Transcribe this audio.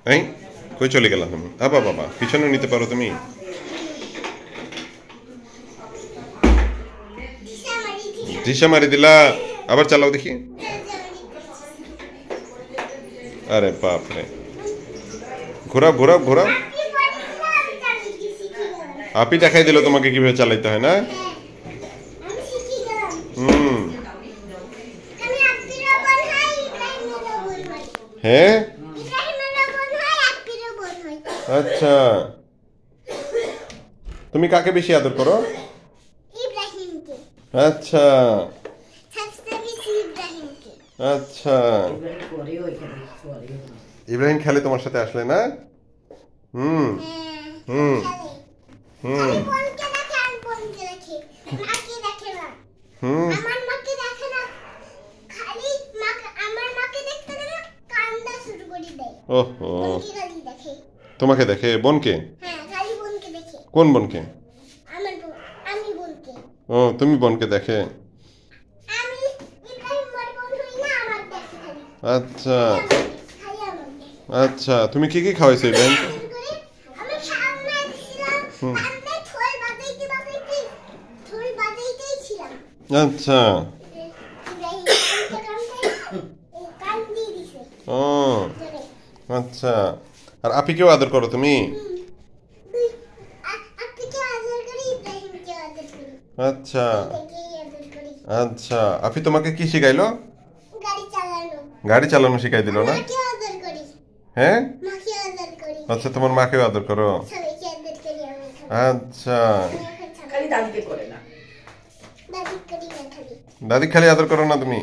এই কই চলে গেলা তুমি? বাবা বাবা, পিছনে নিতে পারো তুমি? দিশা মারি দিলা, আবার চালাও দেখি। আরে বাপ রে, ঘোরাও ঘোরাও ঘোরাও। আপি দেখাই দিল তোমাকে কিভাবে চালাইতে হয় না? হুম। হ্যাঁ, আচ্ছা। তুমি কাকে বেশি আদর করো? আচ্ছা আচ্ছা। ইব্রাহিম খেলে তোমার সাথে আসলে না? হুম হুম হুম হুম। ওহো, তোমাকে দেখে? বোনকে? কোন বোনকে? ও, তুমি বোনকে দেখে। আচ্ছা আচ্ছা। তুমি কি কি খাওয়াইছো ইব্রাহিমকে? হুম। আচ্ছা। ও আচ্ছা। আর আপিকেও আদর করো তুমি? আচ্ছা আচ্ছা। আপি তোমাকে কি শিখাইলো? গাড়ি চালানো শিখাই দিল না? হ্যাঁ, আচ্ছা, তোমার মাকেও আদর করো? আচ্ছা। দাদি খালি আদর করো না তুমি?